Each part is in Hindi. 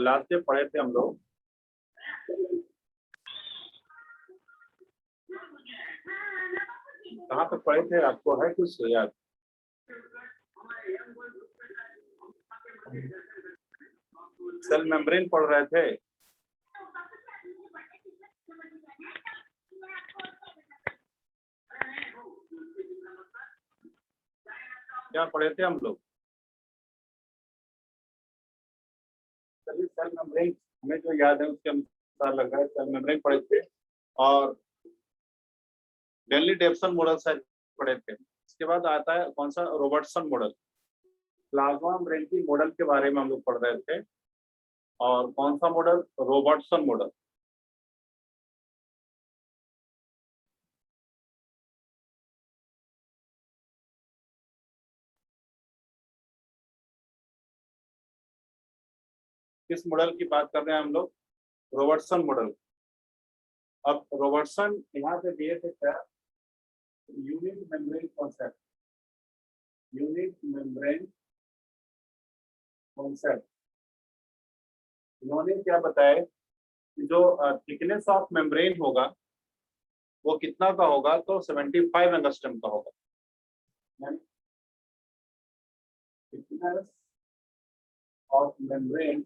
लास्ट डे पढ़े थे हम लोग। कहाँ पे पढ़े थे, आपको है कुछ याद? सेल मेम्ब्रेन पढ़ रहे थे। क्या पढ़े थे हम लोग? चलिए, सेल मेम्ब्रेन हमें जो याद है उसके अनुसार लग रहा है सेल मेम्ब्रेन पढ़े थे, और डेल्ली-डेवसन मॉडल शायद पढ़े थे। इसके बाद आता है कौन सा, रॉबर्टसन मॉडल। प्लाज्मा मेम्ब्रेन की मॉडल के बारे में हम लोग पढ़ रहे थे, और कौन सा मॉडल, रॉबर्टसन मॉडल। किस मॉडल की बात कर रहे हैं हम लोग? Robertson model. अब रॉबर्टसन यहाँ पे दिए थे क्या, unit membrane concept. Unit membrane concept इन्होंने क्या बताया कि जो थिकनेस ऑफ मेम्ब्रेन होगा वो कितना का होगा, तो 75 एंगस्ट्रम का होगा। यानी थिकनेस ऑफ मेम्ब्रेन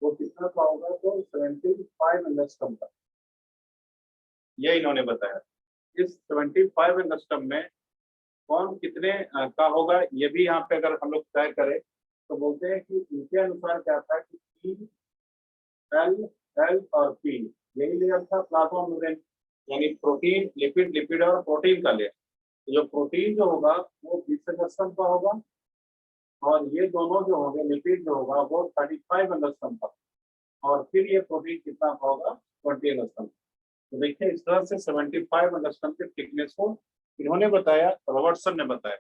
वो कितना का होगा, तो 75 एंगस्ट्रम का। ये इन्होंने बताया। इस 75 एंगस्ट्रम में कौन कितने का होगा, ये भी यहाँ पे अगर हम लोग तय करें तो बोलते हैं कि इनके अनुसार क्या था कि पी, एल, एल और पी यही लेयर था प्लाज्मा मेम्ब्रेन, यानी प्रोटीन, लिपिड, लिपिड और प्रोटीन का लेयर। जो प्रोटीन जो होगा वो 20 एंगस्ट्रम का होगा, और ये दोनों जो होंगे लिपिड जो होगा वो 35 एंगस्ट्रम का, और फिर ये प्रोटीन कितना का होगा, 20 एंगस्ट्रम। तो देखिए इस तरह से 75 एंगस्ट्रम के थिकनेस को इन्होंने बताया, रॉबर्टसन ने बताया।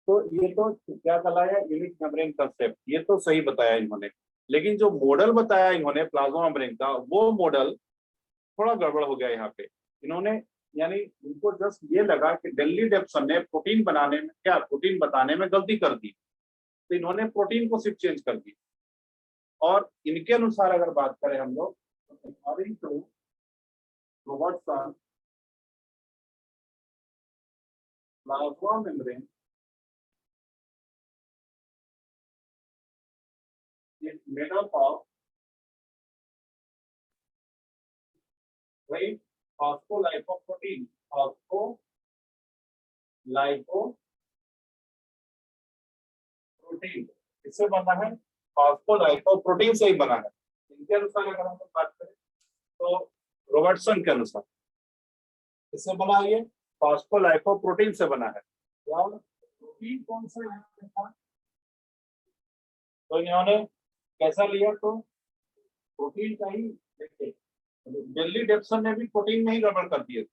तो ये तो क्या कहलाया, यूनिट मेम्ब्रेन कंसेप्ट, ये तो सही बताया इन्होंने। लेकिन जो मॉडल बताया इन्होंने प्लाज्मा मेम्ब्रेन का, वो मॉडल थोड़ा गड़बड़ हो गया यहाँ पे। इन्होंने यानी उनको जस्ट ये लगा कि डेल्ली डेप्सन ने प्रोटीन बनाने में, क्या प्रोटीन बताने में गलती कर दी, तो इन्होंने प्रोटीन को सिर्फ चेंज कर दी। और इनके अनुसार अगर बात करें हम लोग, तो according to Robertson, plasma membrane is made up of right phospholipoprotein, phospholipoprotein इससे बना है, फॉस्फोलाइपोप्रोटीन से ही बना है। इनके अनुसार अगर हम बात करें तो रॉबर्टसन के अनुसार इससे बना, ये फॉस्फोलाइपोप्रोटीन से बना है। और प्रोटीन कौन सा था, तो इन्होंने कैसा लिया, तो प्रोटीन का ही। देखिए डेल्ली डेप्सन ने भी प्रोटीन में ही गड़बड़ कर दिए,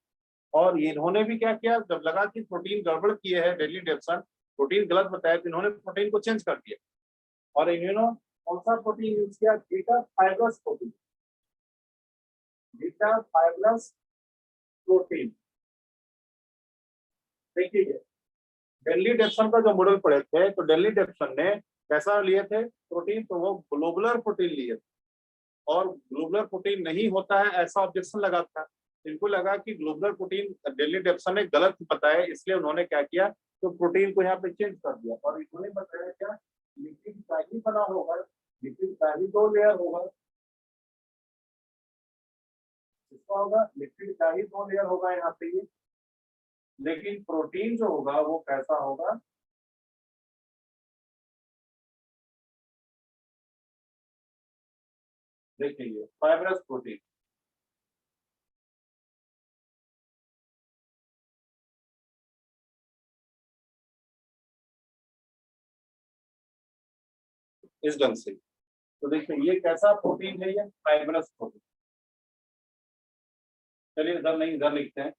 और इन्होंने भी क्या किया, जब लगा कि प्रोटीन गड़बड़ किए है डेल्ली डेप्सन, प्रोटीन गलत बताया, तो इन्होंने प्रोटीन को चेंज कर दिया। और इन्होंने कौन सा प्रोटीन यूज किया, beta fibrous protein. Beta fibrous protein. देखिए डेल्ली डेप्सन का जो मॉडल पढ़े थे, तो डेल्ली डेप्सन ने कैसा लिए थे प्रोटीन, तो वो ग्लोबुलर प्रोटीन लिए थे, और ग्लोबुलर प्रोटीन नहीं होता है ऐसा ऑब्जेक्शन लगा था। इनको लगा कि ग्लोबुलर प्रोटीन डेल्ली डेप्सन ने गलत बताया, इसलिए उन्होंने क्या किया, तो प्रोटीन को यहाँ पे चेंज कर दिया। और इन्होंने बताया क्या, लिपिड का ही बना होगा, लिपिड का ही 2 लेयर होगा। इसका होगा लिपिड का ही 2 लेयर होगा यहाँ पे ये। लेकिन प्रोटीन जो होगा वो कैसा होगा, देखिए फाइब्रस प्रोटीन। इस ढंग से तो देखिए ये कैसा प्रोटीन है, ये फाइब्रस प्रोटीन। चलिए इधर नहीं, इधर लिखते हैं,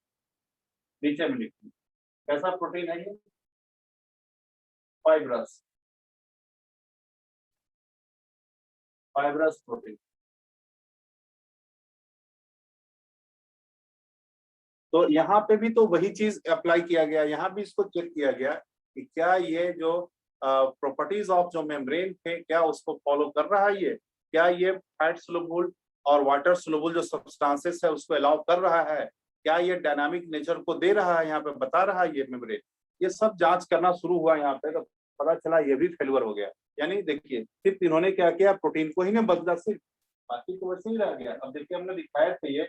नीचे में लिखते हैं, कैसा प्रोटीन है ये, फाइब्रस, फाइब्रस प्रोटीन। तो यहाँ पे भी तो वही चीज अप्लाई किया गया, यहाँ भी इसको चेक किया गया कि क्या ये जो प्रॉपर्टीज ऑफ जो मेम्ब्रेन थे क्या उसको फॉलो कर रहा है ये, क्या ये फैट सोलुबल और वाटर सोलुबल जो सब्सटेंसेस है उसको अलाउ कर रहा है, क्या ये डायनामिक नेचर को दे रहा है, यहाँ पे बता रहा है ये मेम्ब्रेन, ये सब जांच करना शुरू हुआ यहाँ पे, तो पता चला ये भी फेल्यूर हो गया। यानी देखिए सिर्फ इन्होंने क्या किया, प्रोटीन को ही ने बदला सिर्फ, बाकी तो वैसे ही रह गया। अब देखिए हमने दिखाया था ये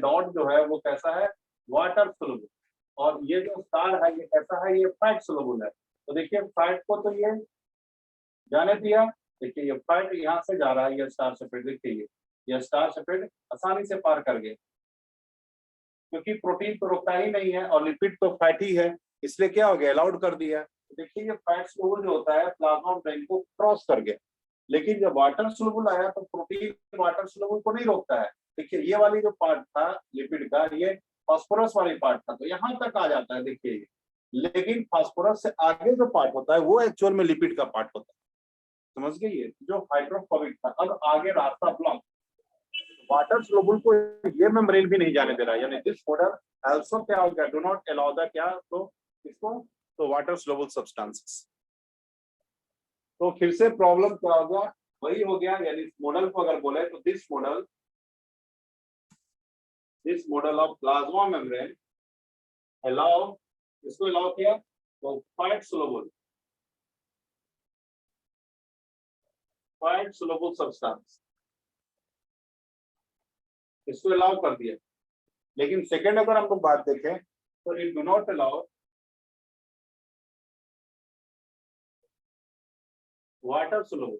डॉट जो है वो कैसा है, वाटर सोलुबल, और ये जो स्टार है ये कैसा है, ये फैट सोलुबल है। तो देखिए फैट को तो ये जाने दिया, देखिए ये फैट यहाँ से जा रहा है, ये स्टार सेपरेट, देखिए ये स्टार सेपरेट आसानी से पार कर गए, क्योंकि प्रोटीन तो रुकता ही नहीं है और लिपिड तो फैट ही है, इसलिए क्या हो गया, अलाउड कर दिया। तो देखिए ये फैट सोलुबल जो होता है प्लाज्मा मेम्ब्रेन को क्रॉस कर गया, लेकिन जब वाटर सोलुबल आया तो प्रोटीन वाटर सोलुबल को नहीं रोकता है। देखिए ये वाली जो पार्ट था लिपिड का, ये फास्फोरस वाली पार्ट था, तो यहाँ तक आ जाता है देखिए ये, लेकिन फास्फोरस से आगे जो पार्ट होता है वो एक्चुअल में लिपिड का पार्ट होता है, समझ गए, ये जो हाइड्रोफोबिक था अब आगे रास्ता ब्लॉक, वाटर सोलुबल को ये मेम्ब्रेन भी नहीं जाने दे रहा, यानी दिस मॉडल आल्सो क्या हो गया, डू नॉट अलाउ द क्या, तो इसको, तो वाटर सोलुबल सब्सटेंसेस। तो फिर से प्रॉब्लम क्या हो गया, वही हो गया, यानी इस मॉडल को अगर बोले तो this model of plasma membrane allow, इसको अलाउ किया तो फैट सोलुबल सब्सटेंस, इसको अलाउ कर दिया। लेकिन सेकंड अगर हम लोग बात देखें तो it do not allow water soluble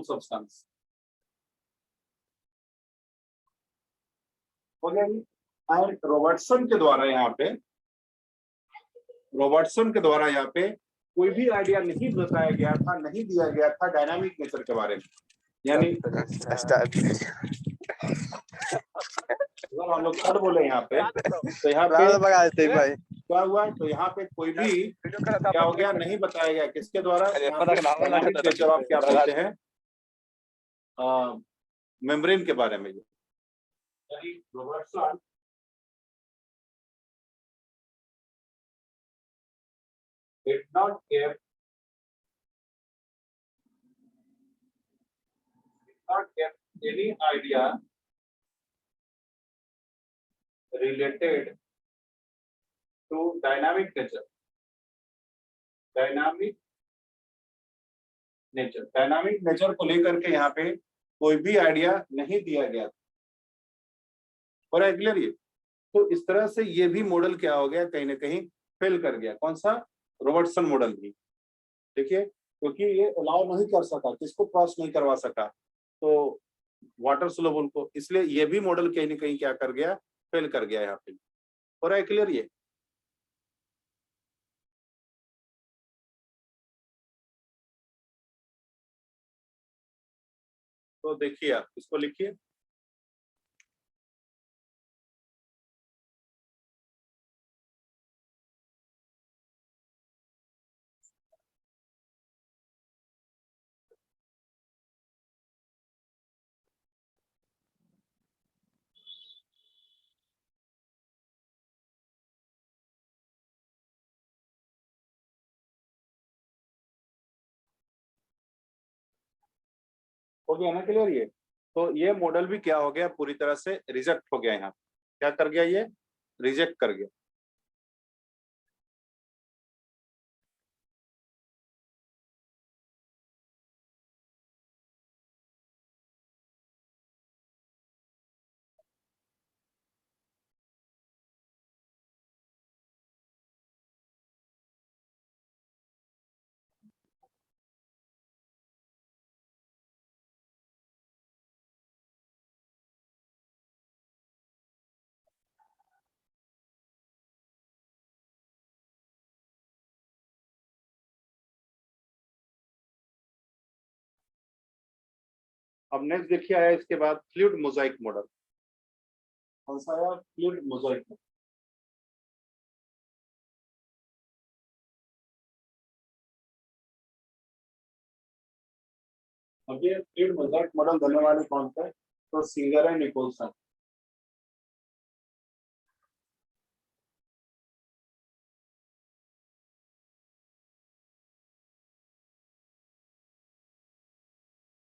substance, हो गया जी। और रॉबर्टसन के द्वारा यहाँ पे कोई भी आइडिया नहीं बताया गया था, नहीं दिया गया था डायनामिक नेचर के बारे में, यानी अगर हम लोग थर्ड बोले यहाँ पे, तो यहाँ पे क्या हुआ, तो यहाँ पे कोई भी क्या हो गया, नहीं बताया गया किसके द्वारा, डायनामिक नेचर ऑफ क्या बोलते हैं मेम्ब्रेन के बारे में, यानी Robertson did not give any idea related to dynamic nature, dynamic nature को लेकर के यहाँ पे कोई भी आइडिया नहीं दिया गया था, और क्लियर ये, तो इस तरह से ये भी मॉडल क्या हो गया, कहीं ना कहीं फेल कर गया, कौन सा, रॉबर्टसन मॉडल भी, देखिए, क्योंकि ये अलाउ नहीं कर सका, किसको क्रॉस नहीं करवा सका, तो वाटर सोलुबल को, इसलिए ये भी मॉडल कहीं ना कहीं क्या कर गया, फेल कर गया यहाँ पे, और क्लियर ये। तो देखिए आप इसको लिखिए, हो गया ना क्लियर ये। तो ये मॉडल भी क्या हो गया, पूरी तरह से रिजेक्ट हो गया, यहाँ क्या कर गया, ये रिजेक्ट कर गया। अब नेक्स्ट देखिए आया इसके बाद फ्लूइड मोजाइक मॉडल, कौन सा आया, फ्लूइड मोजाइक। अब ये फ्लूइड मोजाइक मॉडल देने वाले कौन थे, तो सिंगर है निकोलसन।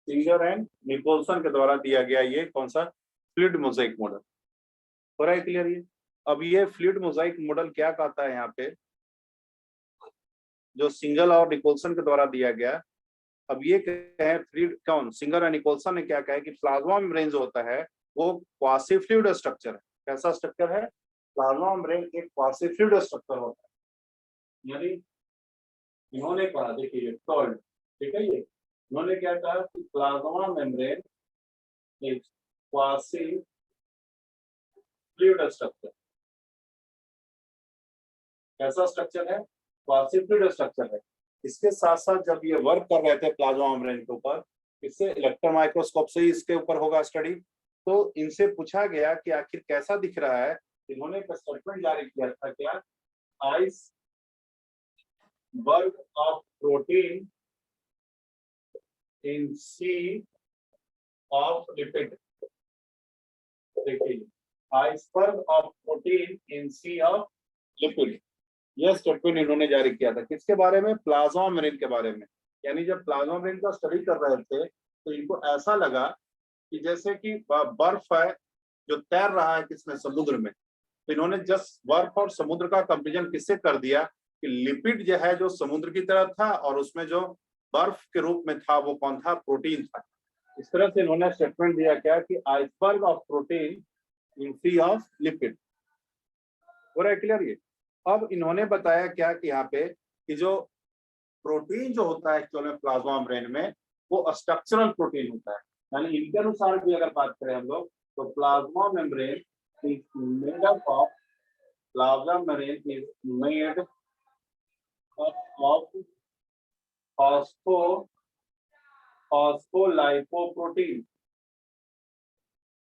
सिंगर एंड निकोलसन के द्वारा दिया गया ये कौन सा फ्लूइड मोजाइक मॉडल। हो रहा है क्लियर ये। अब ये फ्लूइड मोजाइक मॉडल क्या कहता है यहाँ पे, जो सिंगल और निकोलसन के द्वारा दिया गया। अब ये कहे फ्लूइड कौन, सिंगर और निकोलसन ने क्या कहा है कि प्लाज्मा मेम्ब्रेन जो होता है वो क्वासी फ्लूइड स्ट्रक्चर है। कैसा स्ट्रक्चर है, प्लाज्मा मेम्ब्रेन एक क्वासी फ्लूइड स्ट्रक्चर होता है। यानी इन्होंने कहा, देखिए टोल्ड, ठीक है, ये इन्होंने क्या कहा कि प्लाज्मा मेम्ब्रेन एक क्वासी फ्लूइड स्ट्रक्चर। कैसा स्ट्रक्चर है, क्वासी फ्लूइड स्ट्रक्चर है। इसके साथ साथ जब ये वर्क कर रहे थे प्लाज्मा मेम्ब्रेन के ऊपर, इससे इलेक्ट्रॉन माइक्रोस्कोप से ही इसके ऊपर होगा स्टडी, तो इनसे पूछा गया कि आखिर कैसा दिख रहा है। इन्होंने एक स्टेटमेंट जारी किया था, क्या, iceberg of protein in sea of lipid. देखिए, iceberg of protein in sea of lipid, यह स्टेटमेंट इन्होंने जारी किया था। किसके बारे में, प्लाज्मा मेम्ब्रेन के बारे में। यानी जब प्लाज्मा मेम्ब्रेन का स्टडी कर रहे थे तो इनको ऐसा लगा कि जैसे कि बर्फ है जो तैर रहा है किसमें, समुद्र में। तो इन्होंने जस्ट बर्फ और समुद्र का कंपेरिजन किससे कर दिया कि लिपिड जो है जो समुद्र की तरह था और उसमें जो बर्फ के रूप में था वो कौन था, प्रोटीन था। इस तरह से इन्होंने स्टेटमेंट दिया क्या कि iceberg of protein in sea of lipid. हो रहा है क्लियर ये। अब इन्होंने बताया क्या कि यहाँ पे कि जो प्रोटीन जो होता है एक्चुअल में प्लाज्मा मेम्ब्रेन में वो स्ट्रक्चरल प्रोटीन होता है। यानी इनके अनुसार भी अगर बात करें हम लोग तो plasma membrane is made up of, plasma membrane is made up of phospholipoprotein.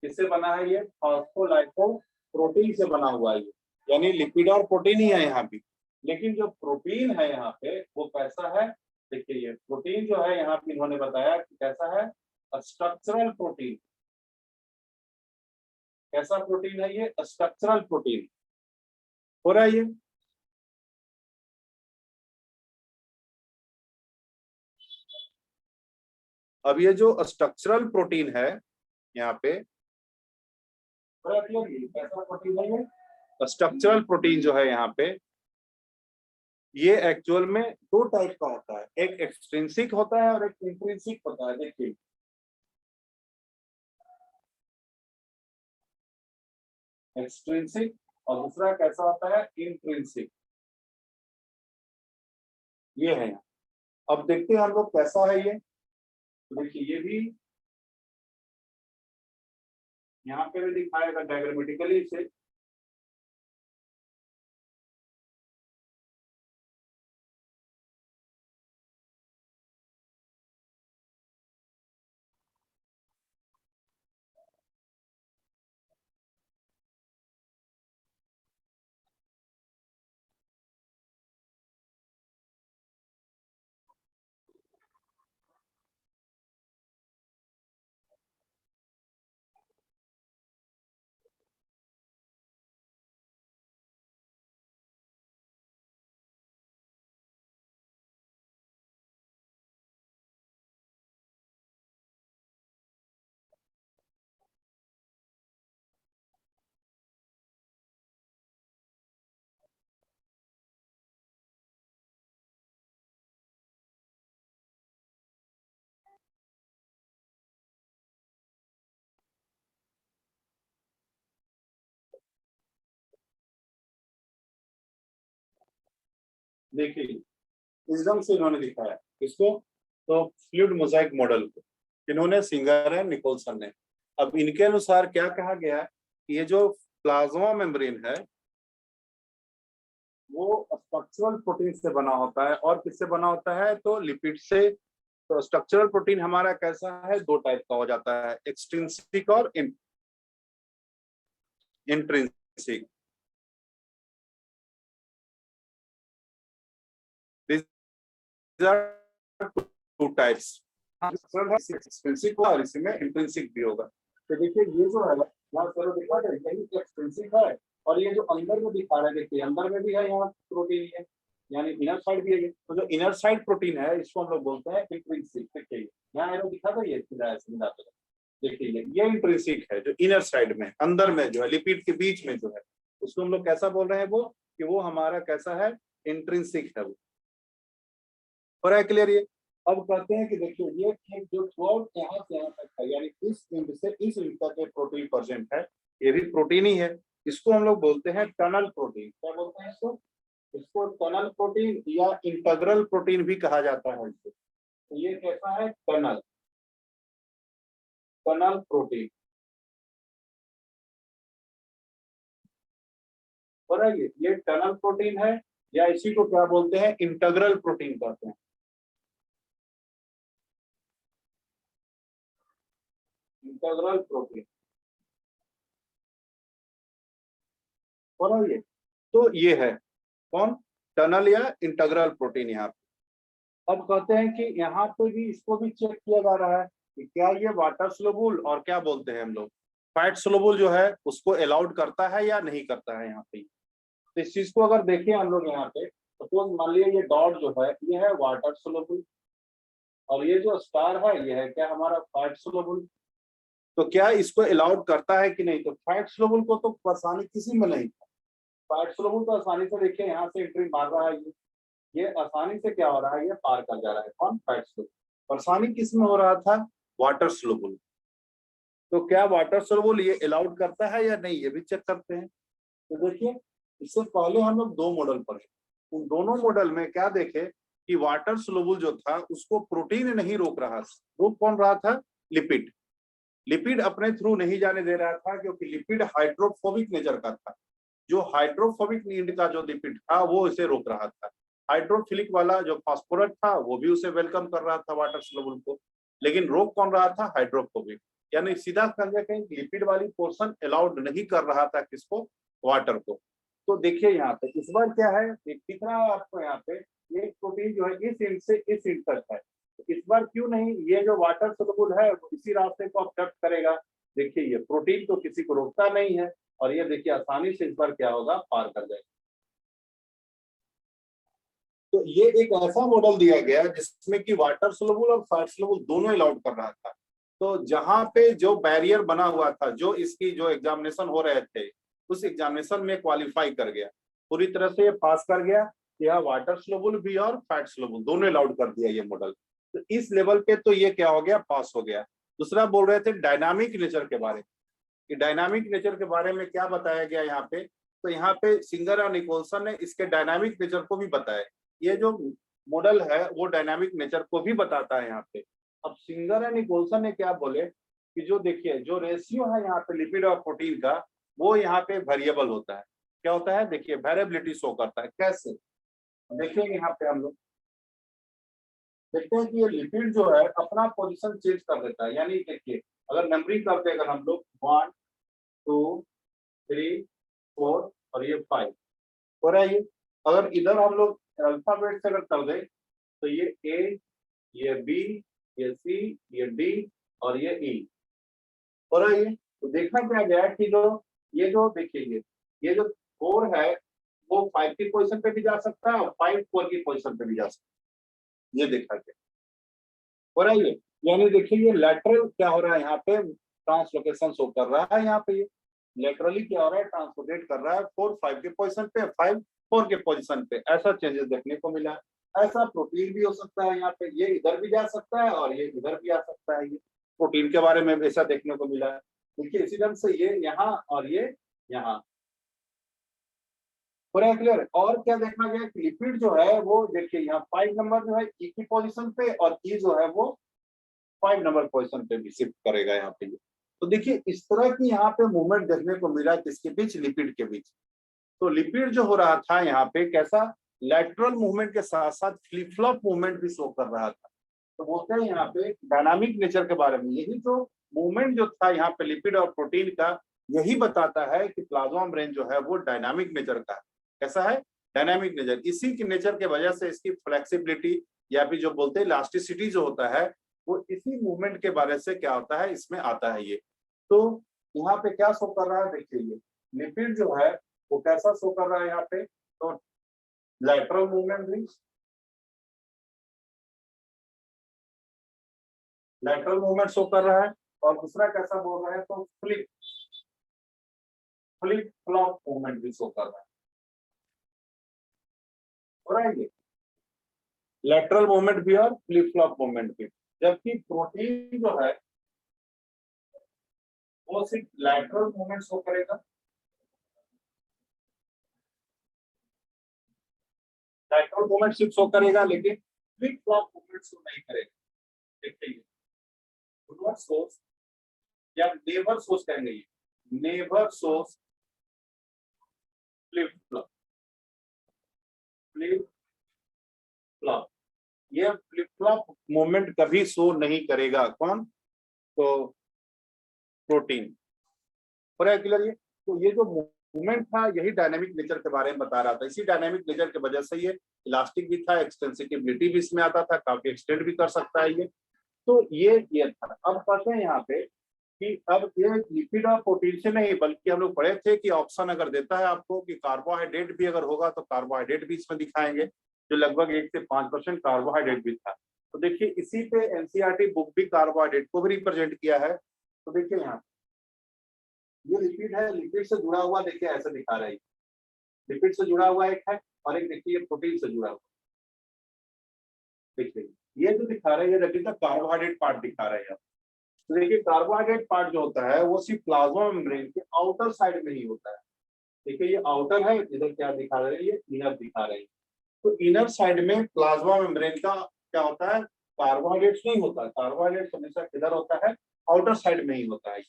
किससे बना है ये, फॉस्फोलाइपोप्रोटीन से बना हुआ है ये। यानी लिपिड और प्रोटीन ही है यहाँ भी, लेकिन जो प्रोटीन है यहाँ पे वो कैसा है, देखिए ये प्रोटीन जो है यहाँ पे इन्होंने बताया कि कैसा है, स्ट्रक्चरल प्रोटीन। कैसा प्रोटीन है ये, स्ट्रक्चरल प्रोटीन। हो रहा है ये। अब ये जो स्ट्रक्चरल प्रोटीन है यहाँ पे, कैसा प्रोटीन है ये, स्ट्रक्चरल प्रोटीन जो है यहाँ पे ये एक्चुअल में दो टाइप का होता है, एक एक्सट्रिंसिक होता है और एक इंट्रिंसिक होता है। देखिए एक्सट्रिंसिक और दूसरा कैसा होता है, इंट्रिंसिक। ये है। अब देखते हैं हम लोग कैसा है ये। तो देखिए ये भी यहाँ पे भी दिखाएगा डायग्रामेटिकली इसे। देखिए इस ढंग से इन्होंने दिखाया इसको, तो फ्लूइड मोजाइक मॉडल को इन्होंने सिंगर है निकोलसन ने। अब इनके अनुसार क्या कहा गया कि ये जो प्लाज्मा मेम्ब्रेन है वो स्ट्रक्चरल प्रोटीन से बना होता है। और किससे बना होता है, तो लिपिड से। तो स्ट्रक्चरल प्रोटीन हमारा कैसा है, दो टाइप का हो जाता है, एक्सट्रिंसिक और इंट्रिंसिक। टू टाइप्स, एक्सट्रिंसिक और इसमें इंट्रिंसिक भी होगा। तो देखिए ये जो है यहाँ चलो दिखा रहे हैं एक्सट्रिंसिक है और ये जो अंदर में दिखा रहे हैं, देखिए अंदर में भी है यहाँ प्रोटीन है। यानी इनर साइड भी है ये। तो जो इनर साइड प्रोटीन है इसको हम लोग बोलते हैं इंट्रिंसिक। देखिए यहाँ एरो दिखा था, ये सीधा ऐसे मिलाते हैं। देखिए ये इंट्रिंसिक है, जो इनर साइड में अंदर में जो है लिपिड के बीच में जो है उसको हम लोग कैसा बोल रहे हैं वो, कि वो हमारा कैसा है, इंट्रिंसिक है वो। और है क्लियर ये। अब कहते हैं कि देखिए ये एक जो थ्रू यहाँ से यहाँ तक है, यानी इस एंड से इस एंड तक ये प्रोटीन प्रेजेंट है, ये भी प्रोटीन ही है। इसको हम लोग बोलते हैं टनल प्रोटीन। क्या बोलते हैं इसको? इसको टनल प्रोटीन या इंटीग्रल प्रोटीन भी कहा जाता है इसको। तो ये कैसा है, टनल, टनल प्रोटीन। और ये टनल प्रोटीन है, या इसी को क्या बोलते हैं, इंटीग्रल प्रोटीन कहते हैं। Integral protein. और तो ये है कौन, टनल या इंटीग्रल प्रोटीन। यहाँ पे अब कहते हैं कि यहाँ पे भी इसको भी चेक किया जा रहा है कि क्या ये वाटर सोलुबल और क्या बोलते हैं हम लोग फैट सोलुबल जो है उसको अलाउड करता है या नहीं करता है। यहाँ पे तो इस चीज को अगर देखें हम लोग यहाँ पे, सपोज मान लिया ये डॉट जो है ये है वाटर सोलुबल, और ये जो स्टार है ये है क्या, हमारा फैट सोलुबल। तो क्या इसको अलाउड करता है कि नहीं? तो फैट सोलुबल को तो परेशानी किसी में नहीं, फैट सोलुबल तो आसानी से देखिए यहाँ से एंट्री मार रहा है, ये आसानी से क्या हो रहा है, ये पार कर जा रहा है। कौन? Fat soluble. परेशानी किस में हो रहा था? Water soluble. तो क्या वाटर सोलुबल ये अलाउड करता है या नहीं, ये भी चेक करते हैं। तो देखिए इससे पहले हम लोग दो मॉडल पढ़े, उन दोनों मॉडल में क्या देखे कि वाटर सोलुबल जो था उसको प्रोटीन नहीं रोक रहा, रोक कौन रहा था? लिपिड। लिपिड अपने थ्रू नहीं जाने दे रहा था, क्योंकि लिपिड हाइड्रोफोबिक नेचर का था। जो हाइड्रोफोबिक नीड का जो लिपिड था वो इसे रोक रहा था। हाइड्रोफिलिक वाला जो फास्फोरस था वो भी उसे वेलकम कर रहा था वाटर सोलुबल को, लेकिन रोक कौन रहा था? हाइड्रोफोबिक। यानी सीधा समझे कहीं लिपिड वाली पोर्शन अलाउड नहीं कर रहा था किसको? वाटर को। तो देखिए यहाँ पे इस बार क्या है, दिख रहा है आपको यहाँ पे, ये प्रोटीन जो है इस एंड से इस एंड तक है। तो इस बार क्यों नहीं, ये जो वाटर सोलुबल है वो इसी रास्ते को ऑब्जर्व करेगा। देखिए ये प्रोटीन तो किसी को रोकता नहीं है, और ये देखिए आसानी से इस बार क्या होगा, पार कर जाएगा। तो ये एक ऐसा मॉडल दिया गया जिसमें कि वाटर सोलुबल और फैट सोलुबल दोनों अलाउड कर रहा था। तो जहां पे जो बैरियर बना हुआ था, जो इसकी जो एग्जामिनेशन हो रहे थे उस एग्जामिनेशन में क्वालिफाई कर गया, पूरी तरह से ये पास कर गया। यह वाटर सोलुबल भी और फैट सोलुबल दोनों अलाउड कर दिया ये मॉडल। तो इस लेवल पे तो ये क्या हो गया, पास हो गया। दूसरा बोल रहे थे डायनामिक नेचर के बारे में, कि डायनामिक नेचर के बारे में क्या बताया गया यहाँ पे। तो यहाँ पे सिंगर और निकोलसन ने इसके डायनामिक नेचर को भी बताया। ये जो मॉडल है वो डायनामिक नेचर को भी बताता है यहाँ पे। अब सिंगर और निकोलसन ने क्या बोले कि जो देखिए जो रेशियो है यहाँ पे लिपिड और प्रोटीन का, वो यहाँ पे वेरिएबल होता है। क्या होता है? देखिए वेरिएबिलिटी शो करता है। कैसे देखेंगे यहाँ पे हम लोग, देखते हैं कि ये लिपिड जो है अपना पोजीशन चेंज कर देता है। यानी देखिए अगर नंबरिंग करते हैं अगर हम लोग 1 2 3 4 और ये 5 हो रहा है, ये अगर इधर हम लोग अल्फाबेट से अगर कर दें तो ये ए, ये बी, ये सी, ये डी और ये ई हो रहा है। तो देखना क्या गया कि जो ये जो देखिए ये जो 4 है वो 5 की पोजीशन पे भी जा सकता है और 5 4 की पोजीशन पे भी जा सकता है। ये देखा गया हो रहा है। यानी देखिए ये लेटरल क्या हो रहा है, यहाँ पे ट्रांसलोकेशन शो कर रहा है। यहाँ पे ये लेटरली क्या हो रहा है, ट्रांसलोकेट कर रहा है 4 5 के पोजीशन पे, 5 4 के पोजीशन पे। ऐसा चेंजेस देखने को मिला। ऐसा प्रोटीन भी हो सकता है, यहाँ पे ये इधर भी जा सकता है और ये इधर भी आ सकता है। ये प्रोटीन के बारे में ऐसा देखने को मिला है। देखिए इसी ढंग से ये यहाँ और ये यहाँ पूरा क्लियर। और क्या देखा गया कि लिपिड जो है वो देखिए यहाँ 5 नंबर जो है ई की पोजीशन पे, और ई जो है वो 5 नंबर पोजीशन पे भी शिफ्ट करेगा यहाँ पे। तो देखिए इस तरह की यहाँ पे मूवमेंट देखने को मिला किसके बीच, लिपिड के बीच। तो लिपिड जो हो रहा था यहाँ पे कैसा, लैटरल मूवमेंट के साथ साथ फ्लिप फ्लॉप मूवमेंट भी शो कर रहा था। तो बोलते हैं यहाँ पे डायनामिक नेचर के बारे में, यही तो मूवमेंट जो था यहाँ पे लिपिड और प्रोटीन का, यही बताता है कि प्लाज्मा मेम्ब्रेन जो है वो डायनामिक नेचर का है। कैसा है? Dynamic nature. इसी की नेचर के वजह से इसकी फ्लेक्सिबिलिटी या फिर जो बोलते हैं इलास्टिसिटी जो होता है वो इसी मूवमेंट के बारे से क्या होता है, इसमें आता है ये। तो यहाँ पे क्या शो कर रहा है, देखिए ये लिपिड जो है वो कैसा शो कर रहा है यहाँ पे। तो लैटरल मूवमेंट भी, लैटरल मूवमेंट शो कर रहा है, और दूसरा कैसा बोल रहा है तो फ्लिप फ्लिप फ्लॉप मूवमेंट भी शो कर रहा है। हो रहा है ये लैटरल मूवमेंट भी और फ्लिप फ्लॉप मूवमेंट भी। जबकि प्रोटीन जो है वो सिर्फ लैटरल मूवमेंट शो करेगा, लैटरल मूवमेंट सिर्फ शो करेगा, लेकिन फ्लिप फ्लॉप मूवमेंट शो नहीं करेगा। देखिए सोर्स या नेवर सोर्स कहेंगे, ये never source flip flop, flip flop, ये फ्लिप फ्लॉप मूवमेंट कभी शो नहीं करेगा। कौन? तो प्रोटीन। पूरा क्लियर ये? तो ये जो मूवमेंट था यही डायनामिक नेचर के बारे में बता रहा था। इसी डायनामिक नेचर की वजह से ये इलास्टिक भी था, एक्सटेंसिबिलिटी भी इसमें आता था, काफी एक्सटेंड भी कर सकता है ये। तो ये था। अब कहते हैं यहाँ पे कि अब ये लिपिड और प्रोटीन से नहीं, बल्कि हम लोग पढ़े थे कि ऑप्शन अगर देता है आपको कि कार्बोहाइड्रेट भी अगर होगा तो कार्बोहाइड्रेट भी इसमें दिखाएंगे, जो लगभग 1 से 5% कार्बोहाइड्रेट भी था। तो देखिए इसी पे एनसीईआरटी बुक भी कार्बोहाइड्रेट को भी रिप्रेजेंट किया है। तो देखिए यहाँ ये लिपिड है, लिपिड से जुड़ा हुआ देखिए ऐसे दिखा रहा है, लिपिड से जुड़ा हुआ एक है, और एक देखिए प्रोटीन से जुड़ा हुआ। देखिए ये जो दिखा रहा है ये देखिए कार्बोहाइड्रेट पार्ट दिखा रहा है। तो देखिए कार्बोहाइड्रेट पार्ट जो होता है वो सिर्फ प्लाज्मा मेम्ब्रेन के आउटर साइड में ही होता है। देखिए ये आउटर है, इधर क्या दिखा रहे हैं, ये इनर दिखा रहे हैं। तो इनर साइड में प्लाज्मा मेम्ब्रेन का क्या होता है, कार्बोहाइड्रेट नहीं होता। कार्बोहाइड्रेट हमेशा किधर होता है, आउटर साइड में ही होता है।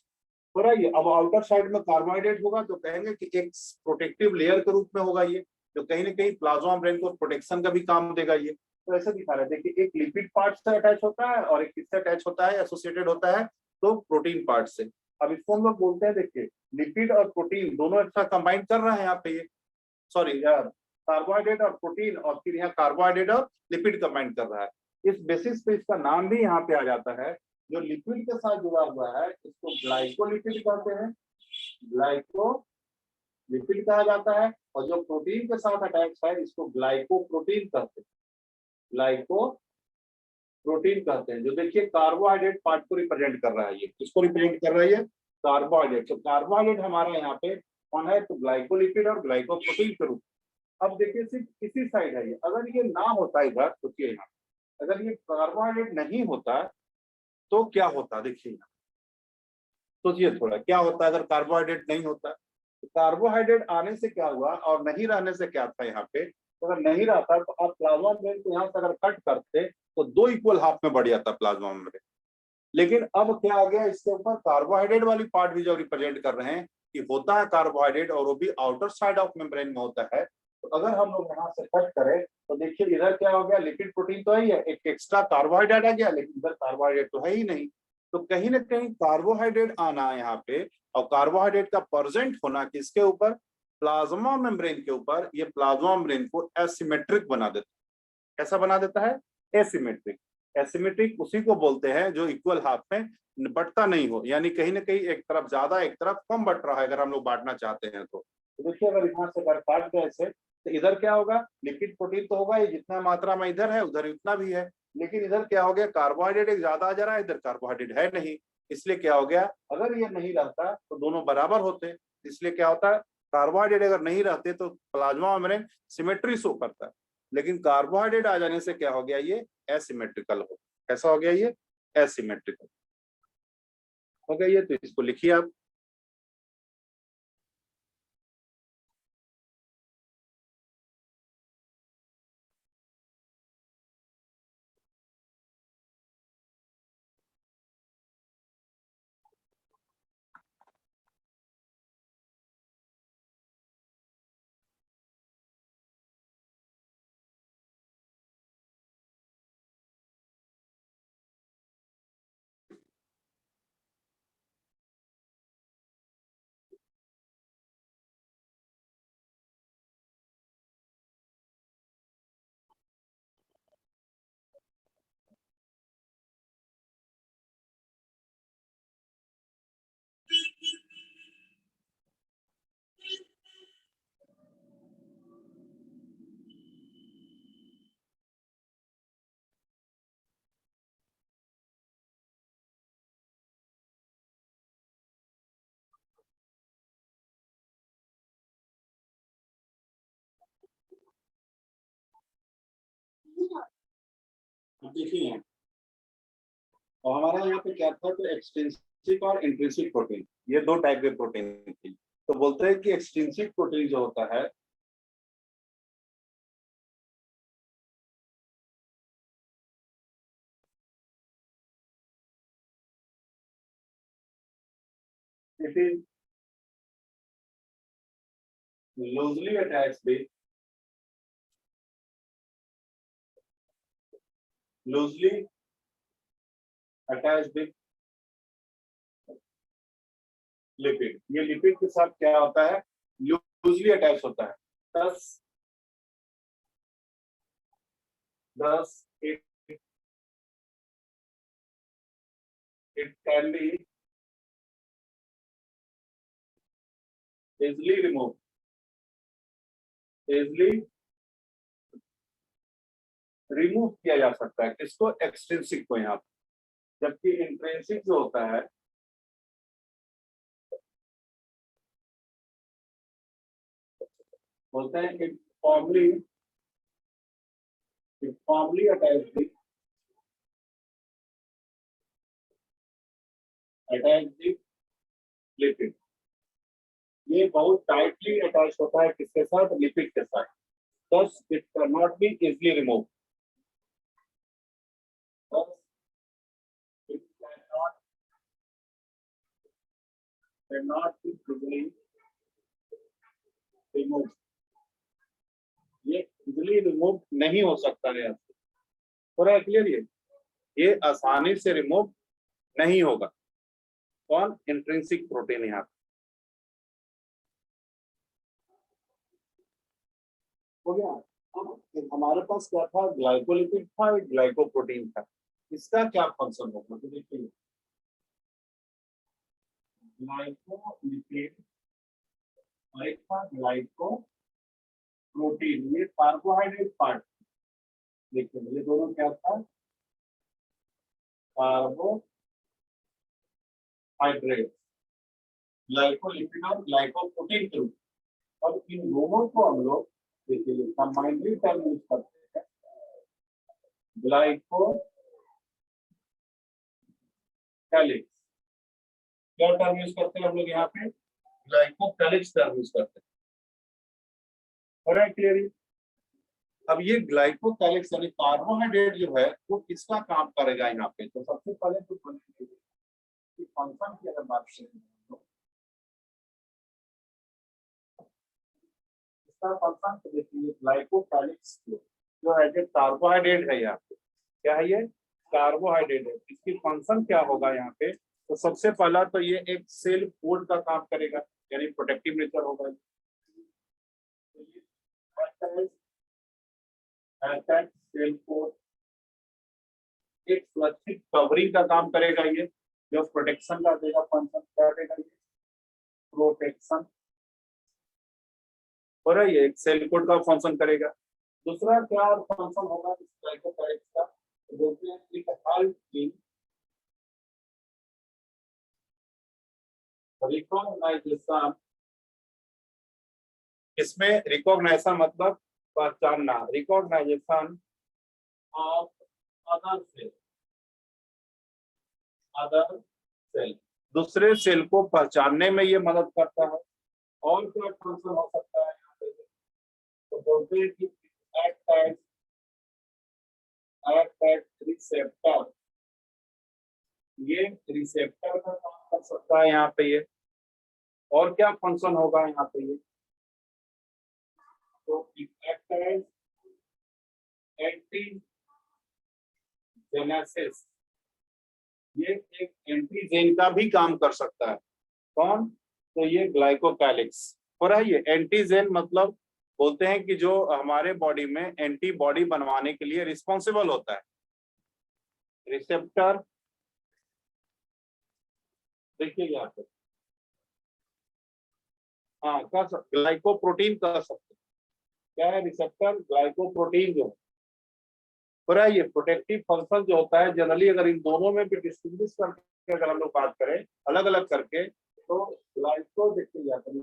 हो रहा है ये? अब आउटर साइड में कार्बोहाइड्रेट होगा तो कहेंगे कि एक प्रोटेक्टिव लेयर के रूप में होगा ये, जो कहीं ना कहीं प्लाज्मा मेम्ब्रेन को प्रोटेक्शन का भी काम देगा ये। तो ऐसे दिखा रहा है, देखिए एक लिपिड पार्ट से अटैच होता है और एक किससे अटैच होता है, एसोसिएटेड होता है तो प्रोटीन पार्ट से। अब इसको हम लोग बोलते हैं, देखिए लिपिड और प्रोटीन दोनों एक साथ कंबाइन कर रहे हैं यहाँ पे, ये सॉरी यार, कार्बोहाइड्रेट और प्रोटीन, और फिर यहाँ कार्बोहाइड्रेट और लिपिड कंबाइन कर रहा है। इस बेसिस पे इसका नाम भी यहाँ पे आ जाता है। जो लिपिड के साथ जुड़ा हुआ है इसको ग्लाइकोलिपिड कहते हैं, ग्लाइको लिपिड कहा जाता है। और जो प्रोटीन के साथ अटैच है इसको ग्लाइकोप्रोटीन कहते हैं, ग्लाइको प्रोटीन कहते हैं। जो देखिए कार्बोहाइड्रेट पार्ट को रिप्रेजेंट कर रहा है, ये किसको रिप्रेजेंट कर रहा है, ये कार्बोहाइड्रेट। तो कार्बोहाइड्रेट हमारा यहाँ पे कौन है, तो ग्लाइकोलिपिड और ग्लाइकोप्रोटीन के रूप। अब देखिए सिर्फ इसी साइड है ये, अगर ये ना होता इधर, सोचिए यहाँ अगर ये कार्बोहाइड्रेट नहीं होता तो क्या होता, देखिए सोचिए थोड़ा क्या होता अगर कार्बोहाइड्रेट नहीं होता। तो कार्बोहाइड्रेट आने से क्या हुआ और नहीं रहने से क्या था यहाँ पे, तो अगर नहीं रहता तो आप प्लाज्मा मेम्ब्रेन को यहाँ से अगर कट करते तो 2 इक्वल हाफ में बढ़ जाता प्लाज्मा मेम्ब्रेन। लेकिन अब क्या आ गया, इसके ऊपर कार्बोहाइड्रेट वाली पार्ट भी जो रिप्रेजेंट कर रहे हैं कि होता है कार्बोहाइड्रेट और वो भी आउटर साइड ऑफ मेम्ब्रेन में होता है। तो अगर हम लोग यहाँ से कट करें तो देखिए इधर क्या हो गया, लिपिड प्रोटीन तो है, एक एक्स्ट्रा कार्बोहाइड्रेट आ गया, लेकिन इधर कार्बोहाइड्रेट तो है ही नहीं। तो कहीं ना कहीं कार्बोहाइड्रेट आना यहाँ पे और कार्बोहाइड्रेट का प्रेजेंट होना किसके ऊपर, प्लाज्मा मेम्ब्रेन के ऊपर, ये प्लाज्मा मेम्ब्रेन को एसिमेट्रिक बना देता है। कैसा बना देता है, एसिमेट्रिक। एसिमेट्रिक उसी को बोलते हैं जो इक्वल हाफ में बटता नहीं हो, यानी कहीं ना कहीं एक तरफ ज्यादा एक तरफ कम बट रहा है, अगर हम लोग बांटना चाहते हैं तो। देखिए अगर यहाँ से अगर काट गए ऐसे तो इधर क्या होगा, लिपिड प्रोटीन तो होगा, ये जितना मात्रा में इधर है उधर उतना भी है। लेकिन इधर क्या हो गया, कार्बोहाइड्रेट एक ज्यादा आ जा रहा है, इधर कार्बोहाइड्रेट है नहीं। इसलिए क्या हो गया, अगर ये नहीं रहता तो दोनों बराबर होते। इसलिए क्या होता है, कार्बोहाइड्रेट अगर नहीं रहते तो प्लाज्मा मेम्ब्रेन सिमेट्री शो करता है, लेकिन कार्बोहाइड्रेट आ जाने से क्या हो गया, ये एसिमेट्रिकल हो। कैसा हो गया, ये एसिमेट्रिकल हो गया। ये तो इसको लिखिए आप। अब देखिए, और हमारा यहाँ पे क्या था, तो एक्सट्रिंसिक और इंट्रिंसिक प्रोटीन, ये दो टाइप के प्रोटीन थी। तो बोलते हैं कि एक्सट्रिंसिक प्रोटीन जो होता है, it is loosely attached with loosely attached with lipid. ये लिपिड के साथ क्या होता है, लूजली अटैच होता है। दस thus it can be easily removed, easily remove किया जा सकता है। किसको, एक्सट्रिंसिक को यहाँ पे। जबकि इंट्रिंसिक जो होता है, बोलते हैं it formally attached with lipid. ये बहुत टाइटली अटैच होता है किसके साथ, लिपिड के साथ। thus it cannot be easily removed, thus it cannot be easily removed। ये इजिली रिमूव नहीं हो सकता है यहाँ से। पूरा क्लियर, ये आसानी से रिमूव नहीं होगा। कौन, इंट्रिंसिक प्रोटीन यहाँ पे। हो गया। अब हमारे पास क्या था, ग्लाइकोलिपिड था, एक ग्लाइकोप्रोटीन था। इसका क्या फंक्शन होगा, तो देखिए, ग्लाइकोलिपिड और एक था ग्लाइकोप्रोटीन, ये कार्बोहाइड्रेट पार्ट। देखिए ये दोनों क्या था, कार्बोहाइड्रेट, ग्लाइकोलिपिड और ग्लाइकोप्रोटीन के रूप। अब इन दोनों को हम लोग देखिए कंबाइनली टर्म यूज करते हैं, ग्लाइकोकैलिक्स। क्या टर्म यूज करते हैं हम लोग यहाँ पे, ग्लाइकोकैलिक्स टर्म यूज करते हैं। हो रहा है क्लियर। अब ये ग्लाइकोकैलिक्स यानी कार्बोहाइड्रेट जो है वो किसका काम करेगा यहाँ पे, तो सबसे पहले तो फंक्शन की अगर बात करें तो इसका फंक्शन तो देखिए, ग्लाइकोकैलिक्स जो है जो कार्बोहाइड्रेट है यहाँ पे, क्या है ये, कार्बोहाइड्रेट है। इसकी फंक्शन क्या होगा यहाँ पे, तो सबसे पहला तो ये एक सेल कोड का काम करेगा, यानी प्रोटेक्टिव नेचर होगा। सेल कोड एक सुरक्षित कवरिंग का काम करेगा, ये जो प्रोटेक्शन का देगा फंक्शन, क्या देगा ये, प्रोटेक्शन। और ये एक सेल कोड का फंक्शन करेगा। दूसरा क्या फंक्शन होगा इस ग्लाइकोकैलिक्स का, तो बोलते हैं इट हेल्प इन रिकॉग्नाइजेशन। इसमें रिकॉग्नाइजेशन मतलब पहचानना, रिकॉग्नाइजेशन ऑफ अदर सेल, दूसरे सेल को पहचानने में ये मदद करता है। और क्या फंक्शन हो सकता है यहाँ पे, तो बोलते हैं कि एक्ट एज रिसेप्टर, ये रिसेप्टर का काम कर सकता है यहाँ पे ये। और क्या फंक्शन होगा यहाँ पे ये, तो एक्ट एज एंटीजेनेसिस, ये एक एंटीजेन का भी काम कर सकता है। कौन, तो ये ग्लाइकोकैलिक्स। और है ये एंटीजेन मतलब बोलते हैं कि जो हमारे बॉडी में एंटीबॉडी बनवाने के लिए रिस्पॉन्सिबल होता है। रिसेप्टर देखिए यहाँ पे, हाँ कर सकते, ग्लाइकोप्रोटीन कर सकते, क्या है, रिसेप्टर ग्लाइकोप्रोटीन जो पूरा ये प्रोटेक्टिव फंक्शन जो होता है जनरली, अगर इन दोनों में भी डिस्टिंग्विश करके अगर हम लोग बात करें अलग अलग करके, तो ग्लाइको देखिए जाता है,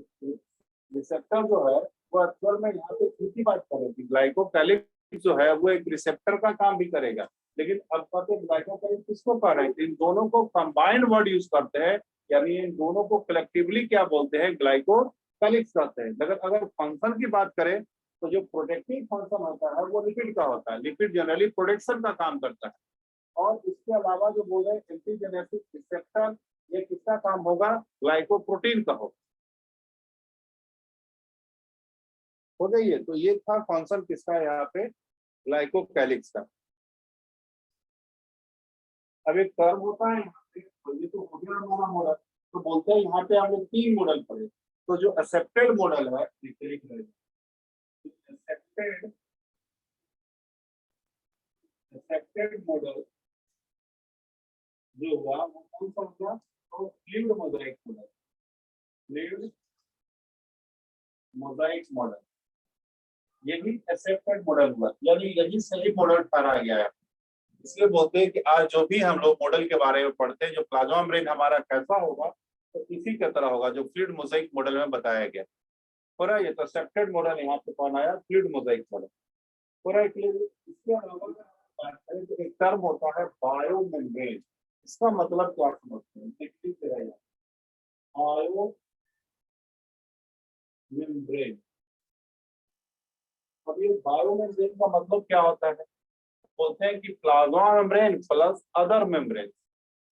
रिसेप्टर जो है वो एक्चुअल में यहाँ पे किसकी बात कर रही थी, ग्लाइकोकैलिक्स जो है वो एक रिसेप्टर का काम भी करेगा, लेकिन अब कहते हैं ग्लाइकोकाइलिक्स किसको कह रहे हैं? इन दोनों को कंबाइंड वर्ड यूज करते हैं, यानी इन दोनों को कलेक्टिवली क्या बोलते हैं? ग्लाइकोकाइलिक्स कहते हैं। अगर अगर फंक्शन की बात करें तो जो प्रोटेक्टिव फंक्शन होता है वो लिपिड का होता है। लिपिड जनरली प्रोटेक्शन का काम करता है, और इसके अलावा जो बोल रहे हैं एंटीजेनेटिक रिसेप्टर, ये किसका काम होगा? ग्लाइकोप्रोटीन का होगा। हो गई है। तो ये था फंक्शन किसका है यहाँ पे? ग्लाइकोकाइलिक्स का। अब एक टर्म होता है यहाँ पे, तो ये तो हो गया हमारा मॉडल। तो बोलते हैं यहाँ पे हम लोग 3 मॉडल पढ़े। तो जो एक्सेप्टेड मॉडल है, एक्सेप्टेड मॉडल जो हुआ वो कौन सा हुआ? तो fluid Mosaic model, fluid Mosaic model, यही एक्सेप्टेड मॉडल हुआ, यानी यही सही मॉडल ठहरा गया है। इसलिए बोलते हैं कि आज जो भी हम लोग मॉडल के बारे में पढ़ते हैं, जो प्लाज्मा मेम्ब्रेन हमारा कैसा होगा तो इसी की तरह होगा जो फ्लूइड मोजाइक मॉडल में बताया गया। हो रहा है ये तो एक्सेप्टेड मॉडल यहाँ पे कौन आया? Fluid Mosaic model. हो रहा है क्लियर? इसके अलावा बात करें तो एक टर्म होता है बायो मेम्ब्रेन। इसका मतलब क्या समझते हैं? Bio membrane. अब ये बायो मेम्ब्रेन का मतलब क्या होता है? बोलते हैं कि plasma membrane plus other membrane.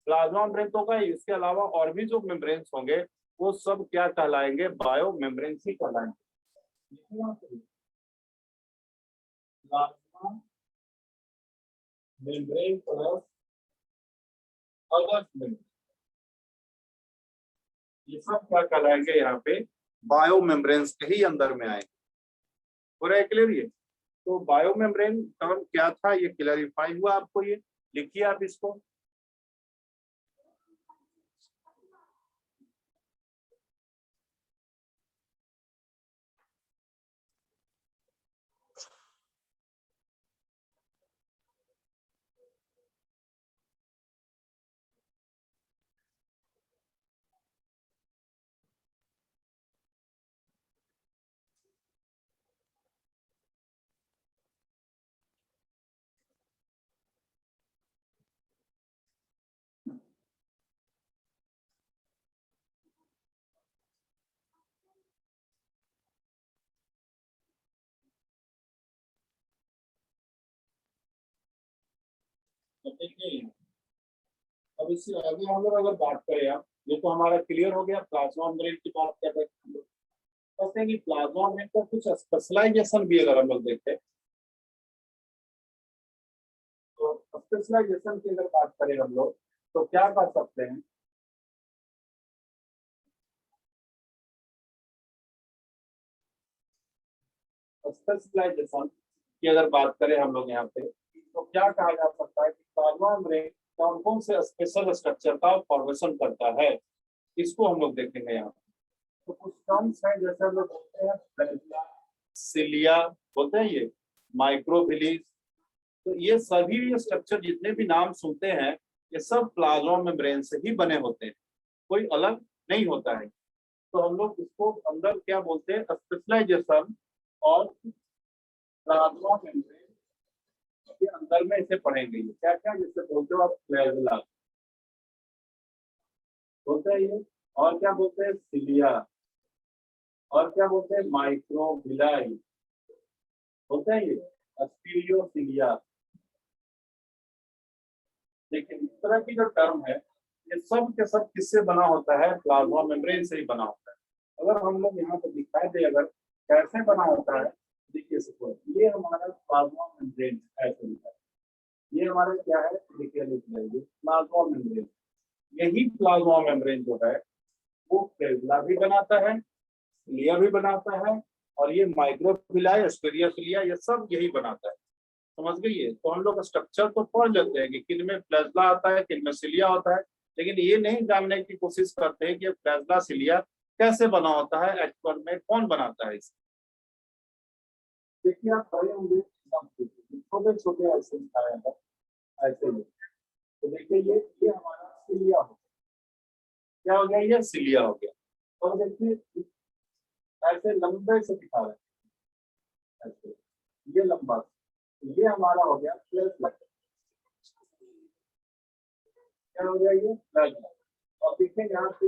Plasma membrane तो का इसके अलावा और भी जो मेम्ब्रेन्स होंगे वो सब क्या कहलाएंगे? बायो मेम्ब्रेन ही कहलाएंगे। Plasma membrane plus other membrane, ये सब क्या कहलाएंगे? यहाँ पे बायो मेम्ब्रेन्स के ही अंदर में आएंगे। पूरा क्लियर ये? तो बायो मेम्ब्रेन टर्म क्या था ये क्लैरिफाई हुआ आपको? ये लिखिए आप इसको। तो देखिए, अब इससे आगे हम लोग अगर बात करें, आप ये तो हमारा क्लियर हो गया। प्लाज्मा मेम्ब्रेन की बात कर रहे हैं हम लोग। कहते हैं कि प्लाज्मा मेम्ब्रेन का कुछ स्पेशलाइजेशन भी अगर हम लोग देखें तो स्पेशलाइजेशन की अगर बात करें हम लोग तो क्या कर सकते हैं? स्पेशलाइजेशन की अगर बात करें हम लोग यहाँ पे तो क्या कहा जा सकता है कि प्लाज्मा मेम्ब्रेन कौन कौन से स्पेशल स्ट्रक्चर का फॉर्मेशन करता है, इसको हम लोग देखेंगे यहाँ पे। तो कुछ टर्म्स हैं, जैसे हम लोग बोलते हैं फ्लैजिला, सिलिया, बोलते हैं ये माइक्रोविलीज। तो ये सभी स्ट्रक्चर जितने भी नाम सुनते हैं ये सब प्लाज्मा मेम्ब्रेन से ही बने होते हैं, कोई अलग नहीं होता है। तो हम लोग इसको अंदर क्या बोलते हैं? स्पेशलाइजेशन और प्लाज्मा मेम्ब्रेन के अंदर में इसे पढ़ेंगे। ये क्या क्या जैसे बोलते हो आप? फ्लैजिला बोलते हैं ये, और क्या बोलते हैं? सिलिया, और क्या बोलते हैं? माइक्रोविलाई होता है ये, स्टीरियोसिलिया। लेकिन इस तरह की जो टर्म है ये सब के सब किससे बना होता है? प्लाज्मा मेम्ब्रेन से ही बना होता है। अगर हम लोग यहाँ पे दिखाई दे अगर कैसे बना होता है, देखिए सपोज ये हमारा प्लाज्मा मेम्ब्रेन ऐसे लिखा है। ये हमारा क्या है? देखिए प्लाज्मा मेम्ब्रेन। यही प्लाज्मा मेम्ब्रेन जो है वो फ्लैजिला भी बनाता है, सिलिया भी बनाता है, और ये माइक्रोविलाई, स्टीरियोसिलिया, ये सब यही बनाता है। समझ गई है? तो हम लोग स्ट्रक्चर तो पढ़ लेते हैं कि किन में फ्लैजिला आता है, किन में सिलिया होता है, लेकिन ये नहीं जानने की कोशिश करते हैं कि फ्लैजिला सिलिया कैसे बना होता है, एक्चुअल में कौन बनाता है इसे। देखिए आप पढ़े होंगे छोटे छोटे ऐसे दिखाया है, ऐसे ही। तो देखिए ये हमारा सिलिया हो गया। क्या हो गया? ये सिलिया हो गया। और देखिए ऐसे लंबे से दिखा रहे हैं, ऐसे ये लंबा, ये हमारा हो गया प्लस लाइन, क्या हो गया ये प्लस लाइन। और देखिए यहाँ पे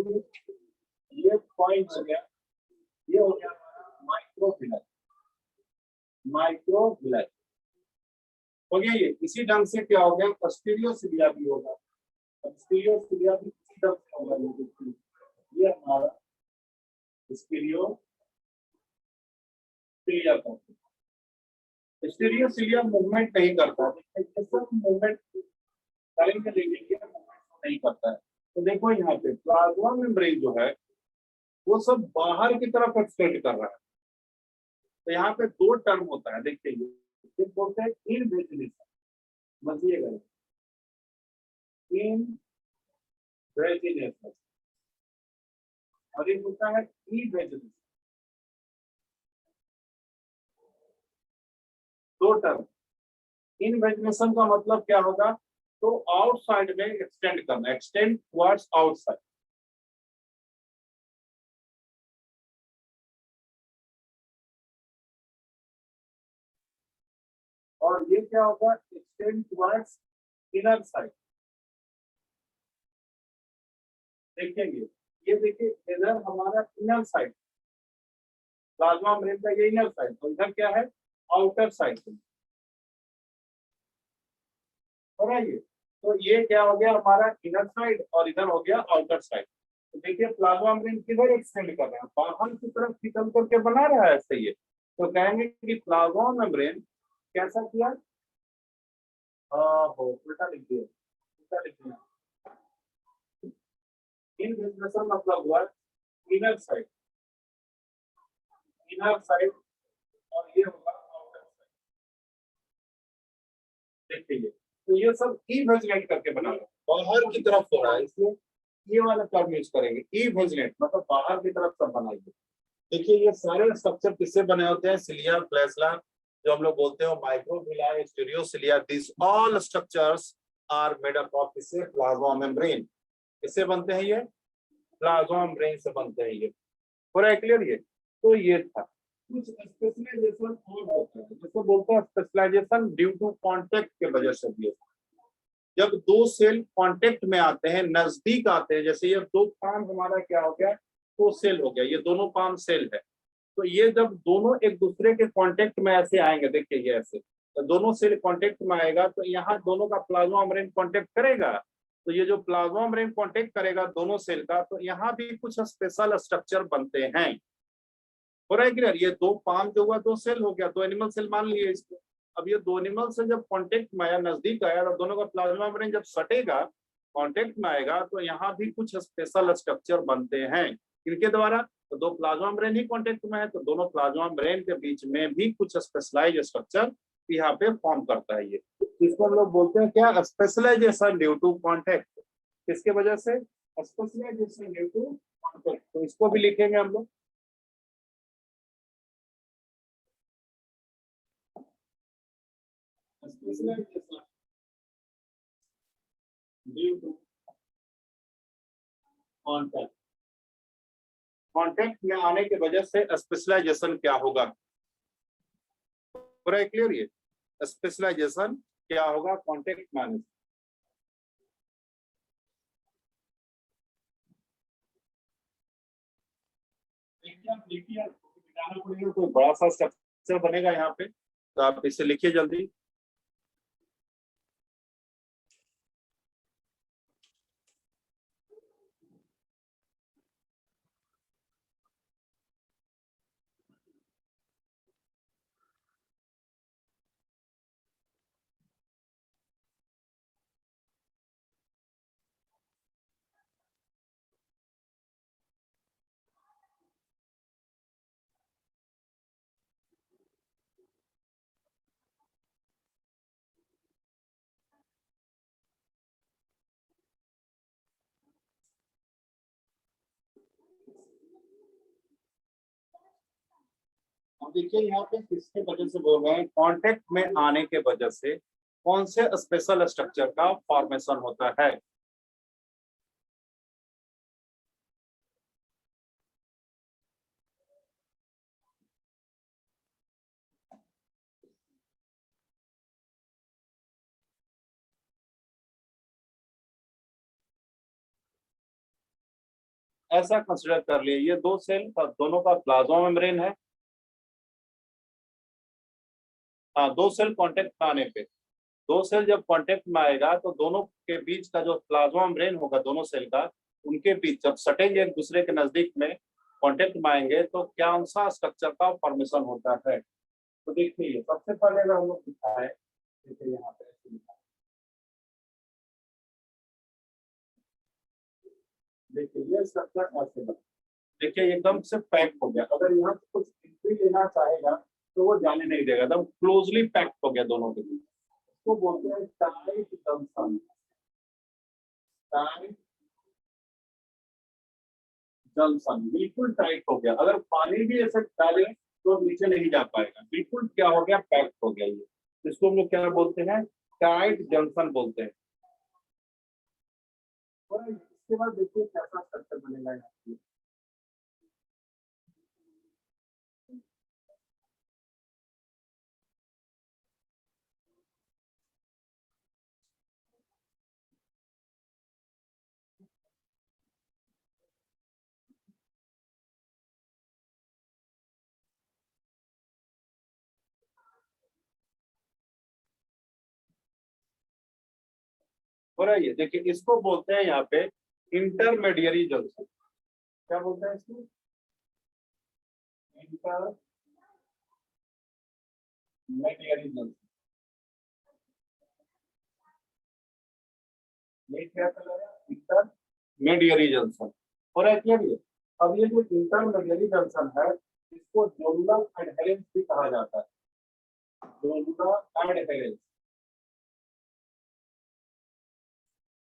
ये पॉइंट हो गया, ये हो गया हमारा माइक्रोफिलर, माइक्रोफिलर हो गया ये। इसी ढंग से क्या हो गया, स्टीरियोसिलिया भी होगा। अब स्टीरियोसिलिया भी इसी ढंग से होगा, ये हमारा स्टीरियोसिलिया का। स्टीरियोसिलिया मूवमेंट नहीं करता, ये सब मूवमेंट टाइम में लेके ये मूवमेंट नहीं करता है। तो देखो यहाँ पे प्लाज्मा मेम्ब्रेन जो है वो सब बाहर की तरफ एक्सटेंड कर रहा है। तो यहाँ पे दो टर्म होता है, देखिए ये बोलते हैं इनवेजिनेशन, समझिएगा, इनवेजिनेशन, और एक होता है इवेजिनेशन। दो टर्म। इनवेजिनेशन का मतलब क्या होगा, तो आउटसाइड में एक्सटेंड करना, एक्सटेंड टुवर्ड्स आउटसाइड। और ये क्या होगा, एक्सटेंड टुवर्ड्स इनर साइड। देखेंगे, ये देखिए इधर हमारा इनर साइड, प्लाज्मा मेम्ब्रेन का ये इनर साइड, तो इधर क्या है, आउटर साइड। हो रहा है ये, तो ये क्या हो गया हमारा इनर साइड और इधर हो गया आउटर साइड। तो देखिए प्लाज्मा मेम्ब्रेन किधर एक्सटेंड कर रहा है, बाहर की तरफ निकल करके बना रहा है, ऐसे ही। तो कहेंगे कि प्लाज्मा मेम्ब्रेन कैसा किया, हो उल्टा लिख दिया, उल्टा लिख दिया। इनवेजिनेशन मतलब हुआ इनर साइड, इनर साइड, और ये होगा आउटर साइड। देखिए तो ये सब इवेजिनेट करके बना रहा है, बाहर की तरफ हो रहा है, इसलिए ये वाला टर्म यूज करेंगे, इवेजिनेट मतलब बाहर की तरफ सब बनाएंगे। देखिए ये सारे स्ट्रक्चर किससे बने होते हैं, सिलिया, फ्लैसला, जो हम लोग बोलते हैं, microvilli, stereocilia, this all structures are made up of किससे, प्लाज्मा मेम्ब्रेन। किससे बनते हैं ये, प्लाज्मा मेम्ब्रेन से बनते हैं ये। पूरा क्लियर ये। तो ये था कुछ स्पेशलाइजेशन और होता है, जिसको बोलते हैं स्पेशलाइजेशन ड्यू टू कांटेक्ट के वजह से भी। जब दो सेल कांटेक्ट में आते हैं, नजदीक आते हैं, जैसे ये दो पाम हमारा क्या हो गया, तो सेल हो गया, ये दोनों पाम सेल है। तो ये जब दोनों एक दूसरे के कांटेक्ट में ऐसे आएंगे, देखिए ये ऐसे, तो दोनों सेल कांटेक्ट में आएगा, तो यहाँ दोनों का प्लाज्मा मेम्ब्रेन कांटेक्ट करेगा। तो ये जो प्लाज्मा मेम्ब्रेन कांटेक्ट करेगा दोनों सेल का, तो यहाँ भी कुछ स्पेशल स्ट्रक्चर बनते हैं। हो रहा है क्लियर, ये दो पाम जो हुआ, दो सेल हो गया, दो एनिमल सेल मान लिए इसको। अब ये दो एनिमल से जब कांटेक्ट में आया, नजदीक आया, और दोनों का प्लाज्मा मेम्ब्रेन जब सटेगा, कांटेक्ट में आएगा, तो यहाँ भी कुछ स्पेशल स्ट्रक्चर बनते हैं। इनके द्वारा, तो दो प्लाज्मा मेम्ब्रेन ही कांटेक्ट में है, तो दोनों प्लाज्मा मेम्ब्रेन के बीच में भी कुछ स्पेशलाइज स्ट्रक्चर यहाँ पे फॉर्म करता है। ये इसको हम लोग बोलते हैं क्या, स्पेशलाइजेशन ड्यू टू कॉन्टेक्ट। किसके वजह से, स्पेशलाइजेशन ड्यू टू कॉन्टेक्ट। तो इसको भी लिखेंगे हम लोग, specialization due to contact. Contact में आने की वजह से स्पेशलाइजेशन क्या होगा, पूरा क्लियर ये। स्पेशलाइजेशन क्या होगा कॉन्टेक्ट में आने से। कोई बड़ा सा स्ट्रक्चर बनेगा यहाँ पे, तो आप इसे लिखिए जल्दी। अब देखिए यहाँ पे किसके वजह से बोल रहे हैं, कांटेक्ट में आने के वजह से कौन से स्पेशल स्ट्रक्चर का फॉर्मेशन होता है। ऐसा कंसिडर कर लिए ये दो सेल का दोनों का प्लाज्मा मेम्ब्रेन है। हाँ, दो सेल कांटेक्ट में आने पे, दो सेल जब कांटेक्ट में आएगा तो दोनों के बीच का जो प्लाज्मा मेम्ब्रेन होगा दोनों सेल का, उनके बीच जब सटेंगे एक दूसरे के नजदीक में कांटेक्ट में आएंगे तो क्या सा स्ट्रक्चर का फॉर्मेशन होता है। तो देखिए सबसे पहले अगर हम लोग दिखाए, देखिए यहाँ पे ऐसे लिखा है। देखिए ये स्ट्रक्चर ऐसे बना, देखिए एकदम से पैक हो गया, अगर यहाँ से कुछ एंट्री लेना चाहेगा तो वो जाने नहीं देगा, एकदम क्लोजली पैक्ड हो गया दोनों के बीच। इसको बोलते हैं टाइट जंक्शन, टाइट जंक्शन, बिल्कुल टाइट हो गया, अगर पानी भी ऐसे डाले तो नीचे नहीं जा पाएगा, बिल्कुल क्या हो गया, पैक्ड हो गया ये। इसको हम लोग क्या बोलते हैं, टाइट जंक्शन बोलते हैं। और इसके बाद देखिए कैसा स्ट्रक्चर बनेगा यहाँ पे। और ये देखिए इसको बोलते हैं यहाँ पे इंटरमीडियरी जंक्शन। क्या बोलते हैं इसको, इंटरमीडियरी जंक्शन। ये क्या कलर है, इंटरमीडियरी जंक्शन। और ये अब ये जो इंटरमीडियरी जंक्शन है इसको जोनुलर एडहेरेंस भी कहा जाता है, जोनुलर एडहेरेंस।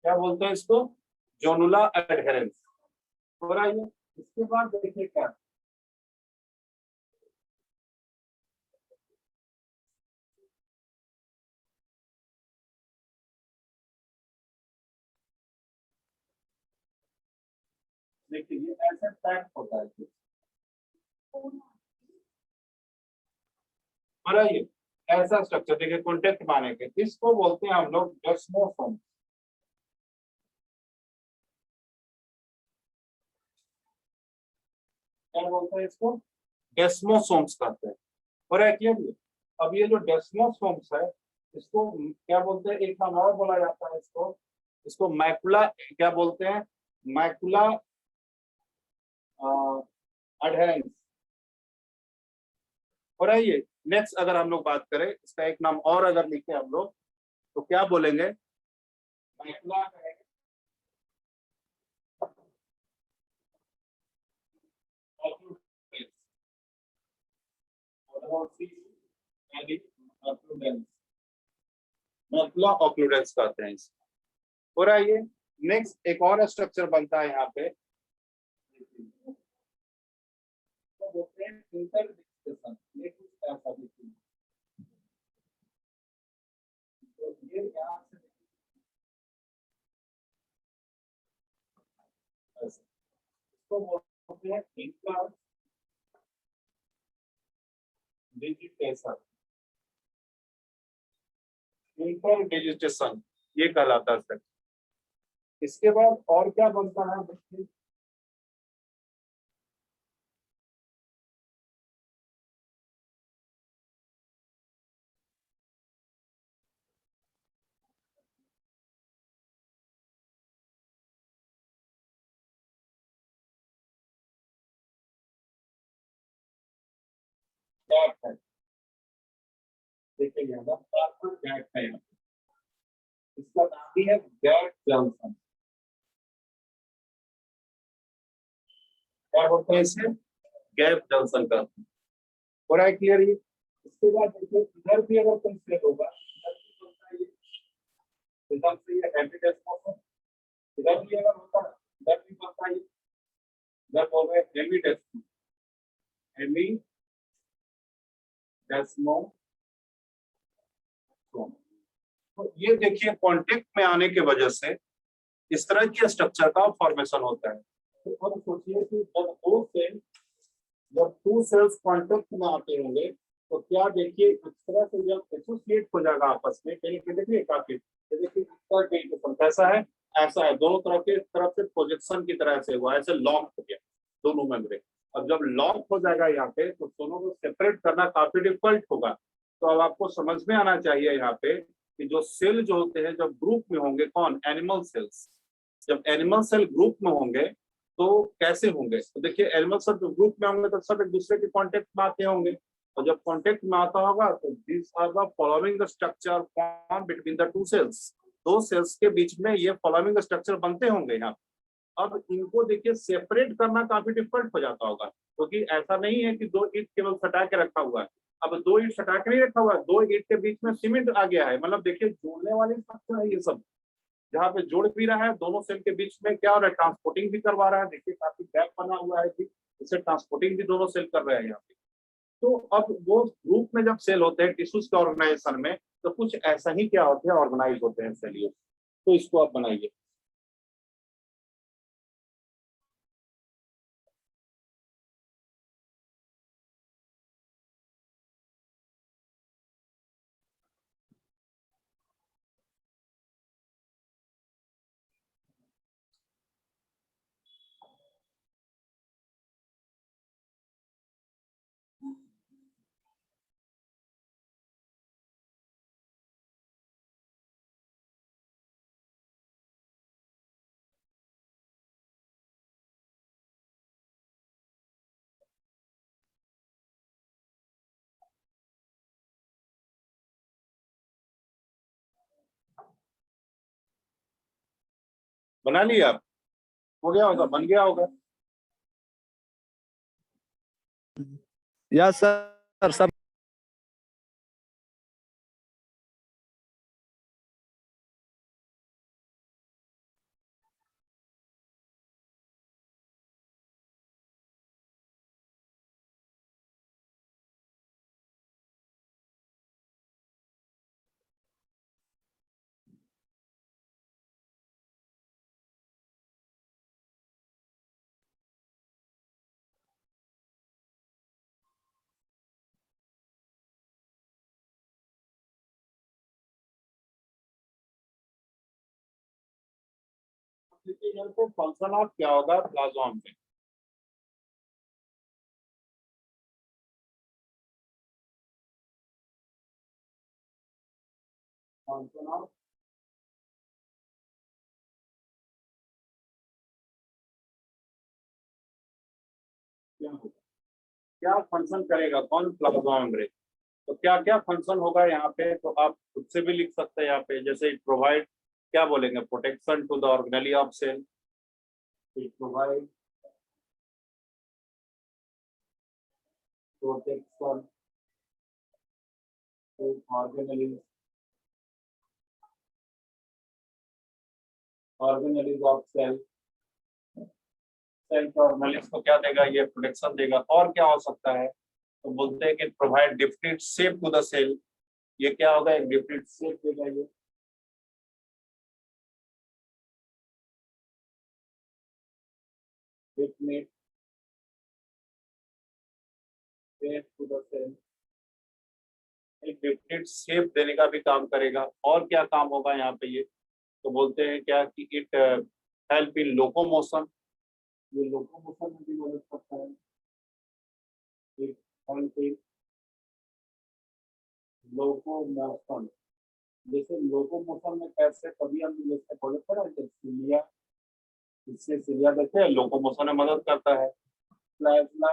क्या बोलते हैं इसको, जोनुलर एडहेरेंस। हो रहा है। इसके बाद देखिए क्या, देखिए ये ऐसे पैक होता है, हो रहा है। ऐसा स्ट्रक्चर देखिए कॉन्टेक्ट माने के, इसको बोलते हैं हम लोग डेस्मोसोम। क्या बोलते हैं इसको, डेस्मोसोम्स कहते हैं। हो रहा है क्लियर। अब ये जो डेस्मोसोम्स है इसको क्या बोलते हैं, एक नाम और बोला जाता है इसको, इसको मैकुला क्या बोलते हैं, मैकुला एडहेरेंस। हो रहा है। नेक्स्ट अगर हम लोग बात करें इसका एक नाम और अगर लिखे हम लोग तो क्या बोलेंगे, मैकुला मैकुला ऑक्लूडेंस कहते हैं इसको। हो रहा है। नेक्स्ट एक और स्ट्रक्चर बनता है यहाँ पे, तो बोलते हैं इंटरडिजिटेशन। ये कुछ ऐसा देखिए, तो ये यहाँ से इसको बोलते हैं इंटरडिजिटेशन, इंटरडिजिटेशन ये कहलाता है। इसके बाद और क्या बनता है देखिए, गैप है। देखिए यहाँ पर गैप है, इसका नाम भी है गैप जंक्शन। क्या बोलते हैं इसे, गैप जंक्शन का। हो रहा है क्लियर ये। इसके बाद देखिए इधर भी अगर कोई सेल होगा, इधर से ये हेमीडेस्मोस, इधर भी अगर होता है इधर भी बनता है, इधर बोल रहे हैं हेमीडेस्मोस, हेमीडेस्मोस। तो ये देखिए कांटेक्ट में आने की वजह से इस तरह के स्ट्रक्चर का फॉर्मेशन होता है। तो अब सोचिए कि जब टू सेल्स कांटेक्ट में आते होंगे तो क्या देखिए इस तरह से जब एसोसिएट हो जाएगा आपस में, कहीं पे देखिए काफी, देखिए इसका कैसा है, ऐसा है, दोनों तरफ से प्रोजेक्शन की तरह से हुआ, ऐसे लॉक हो गया दोनों मेम्ब्रेन। अब जब लॉक हो जाएगा यहाँ पे तो दोनों को सेपरेट करना काफी डिफिकल्ट होगा। तो अब आपको समझ में आना चाहिए यहाँ पे कि जो सेल जो होते हैं जब ग्रुप में होंगे, कौन, एनिमल सेल्स, जब एनिमल सेल ग्रुप में होंगे तो कैसे होंगे, तो देखिए एनिमल सेल जो ग्रुप में होंगे तो सब एक दूसरे के कांटेक्ट में आते होंगे, और जब कांटेक्ट में आता होगा तो this are the following the structure form between the two cells, दो सेल्स के बीच में ये फॉलोइंग स्ट्रक्चर बनते होंगे यहाँ। अब इनको देखिए सेपरेट करना काफी डिफिकल्ट हो जाता होगा, क्योंकि ऐसा नहीं है कि दो ईंट केवल सटा के रखा हुआ है। अब दो ईंट सटा के नहीं रखा हुआ है, दो ईंट के बीच में सीमेंट आ गया है, मतलब देखिए जोड़ने वाली स्ट्रक्चर है ये सब, जहाँ पे जोड़ भी रहा है दोनों सेल के बीच में, क्या हो रहा है, ट्रांसपोर्टिंग भी करवा रहा है, देखिए काफी गैप बना हुआ है कि इससे ट्रांसपोर्टिंग भी दोनों सेल कर रहे हैं यहाँ पे। तो अब वो ग्रुप में जब सेल होते हैं टिश्यूज के ऑर्गेनाइजेशन में, तो कुछ ऐसा ही क्या होते हैं, ऑर्गेनाइज होते हैं सेल। तो इसको आप बनाइए। बना लिया आप, हो गया होगा, बन गया होगा। यस सर, सब देखिए यहाँ पे फंक्शन ऑफ क्या होगा प्लाज्म में, फंक्शन ऑफ क्या होगा, क्या फंक्शन करेगा कौन, प्लाज्मा मेम्ब्रेन। तो क्या क्या फंक्शन होगा यहाँ पे, तो आप खुद से भी लिख सकते हैं यहाँ पे, जैसे इट प्रोवाइड, क्या बोलेंगे, protection to the organelle of cell, it provide protection to organelles of cell, cell organelles को क्या देगा, ये प्रोटेक्शन देगा। और क्या हो सकता है, तो बोलते हैं कि provide different shape to the cell, ये क्या होगा, एक डिफरेंट शेप देगा ये, different shape to the cell, एक डिफरेंट शेप देने का भी काम करेगा। और क्या काम होगा यहाँ पे, ये तो बोलते हैं क्या कि इट हेल्प इन लोकोमोशन, ये लोकोमोशन में भी मदद करता है, इट हेल्प इन लोकोमोशन। जैसे लोकोमोशन में कैसे, कभी हम जैसे बोले थे ना, सिलिया, इससे सिलिया देखते हैं लोकोमोशन में मदद करता है, प्लाज्मा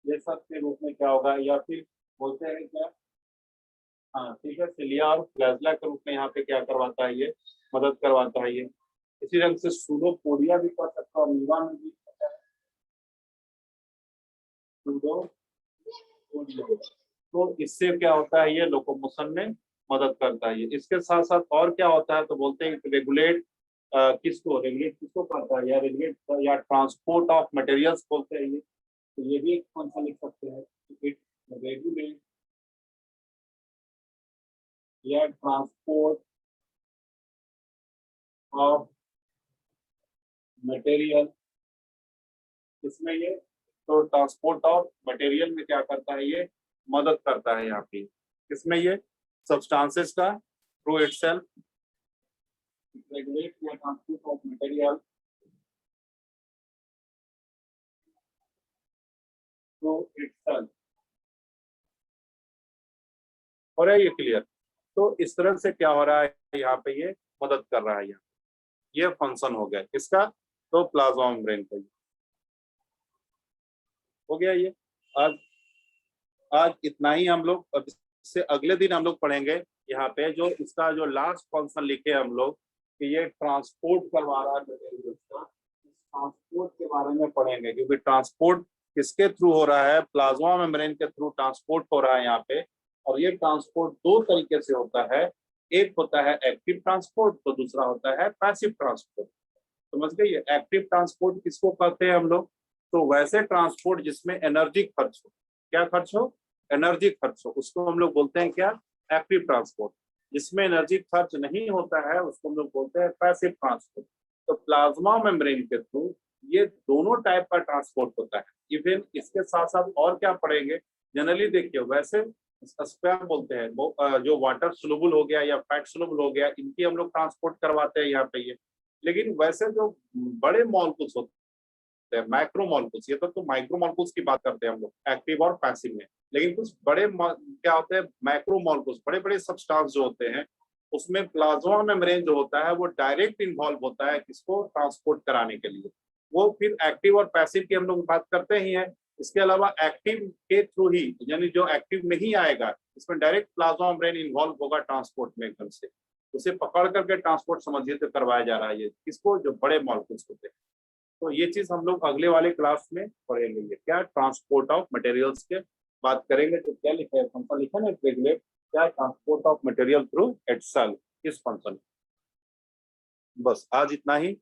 ये सब के रूप में क्या होगा, या फिर बोलते हैं क्या, हाँ ठीक है, सिलिया और प्लाज्मा के रूप में यहाँ पे क्या करवाता है ये, मदद करवाता है ये। इसी रंग से सूडोपोडिया भी कर सकता है, अमीबा में भी सूडोपोडिया। तो इससे क्या होता है, ये लोकोमोशन में मदद करता है ये। इसके साथ साथ और क्या होता है, तो बोलते हैं रेगुलेट, किसको रेगुलेट, किसको करता है, या रेगुलेट या ट्रांसपोर्ट ऑफ मटेरियल्स बोलते हैं ये, तो ये भी एक फंक्शन लिख सकते हैं, इट रेगुलेट या ट्रांसपोर्ट ऑफ मटेरियल, इसमें ये, तो ट्रांसपोर्ट ऑफ मटेरियल में क्या करता है ये, मदद करता है यहाँ पे, इसमें ये सब्सटेंसेस का थ्रू इटसेल्फ रेगुलेट या transport of material through itself. हो रहा है ये क्लियर? तो इस तरह से क्या हो रहा है यहाँ पे, ये मदद कर रहा है। यहाँ ये फंक्शन हो गया किसका, तो प्लाज्मा मेम्ब्रेन का। हो गया ये। आज आज इतना ही हम लोग, अब इससे अगले दिन हम लोग पढ़ेंगे यहाँ पे जो इसका जो लास्ट फंक्शन लिखे हम लोग कि ये ट्रांसपोर्ट करवा रहा है मटेरियल का, ट्रांसपोर्ट के बारे में पढ़ेंगे, क्योंकि ट्रांसपोर्ट किसके थ्रू हो रहा है, प्लाज्मा मेम्ब्रेन के थ्रू ट्रांसपोर्ट हो रहा है यहाँ पे। और ये ट्रांसपोर्ट दो तरीके से होता है, एक होता है एक्टिव ट्रांसपोर्ट, तो दूसरा होता है पैसिव ट्रांसपोर्ट। समझ गए? एक्टिव ट्रांसपोर्ट किसको कहते हैं हम लोग, तो वैसे ट्रांसपोर्ट जिसमें एनर्जी खर्च हो, क्या खर्च हो, एनर्जी खर्च हो, उसको हम लोग बोलते हैं क्या, एक्टिव ट्रांसपोर्ट। जिसमें एनर्जी खर्च नहीं होता है उसको हम लोग बोलते हैं पैसिव ट्रांसपोर्ट। तो प्लाज्मा मेम्ब्रेन के थ्रू ये दोनों टाइप का ट्रांसपोर्ट होता है। इवन इसके साथ साथ और क्या पढ़ेंगे, जनरली देखिए वैसे स्पैम बोलते हैं वो जो वाटर सोलुबल हो गया या फैट सोलुबल हो गया, इनकी हम लोग ट्रांसपोर्ट करवाते हैं यहाँ पे ये। लेकिन वैसे जो बड़े मॉलिक्यूल्स होते हैं, माइक्रो मॉलिक्यूल्स, ये तो माइक्रो मॉलिक्यूल्स की बात करते हैं हम लोग एक्टिव और पैसिव में। लेकिन कुछ बड़े क्या होते हैं, मैक्रो मॉलिक्यूल्स, बड़े बड़े सब्सटेंस जो होते हैं, उसमें प्लाज्मा मेम्ब्रेन जो होता है वो डायरेक्ट इन्वॉल्व होता है किसको, ट्रांसपोर्ट कराने के लिए। वो फिर एक्टिव और पैसिव की हम लोग बात करते ही हैं। इसके अलावा एक्टिव के थ्रू ही, यानी जो एक्टिव नहीं आएगा इसमें डायरेक्ट प्लाज्मा मेम्ब्रेन इन्वॉल्व होगा ट्रांसपोर्ट में एकदम से, उसे पकड़ करके ट्रांसपोर्ट समझिए तो करवाया जा रहा है ये किसको, जो बड़े मॉलिक्यूल्स होते हैं। तो ये चीज हम लोग अगले वाले क्लास में पढ़ेंगे, ये क्या ट्रांसपोर्ट ऑफ मटेरियल्स के बात करेंगे। तो क्या लिखा है, फंक्शन लिखा ना रेगुलेट क्या, transport of material through itself, इस फंक्शन। बस आज इतना ही।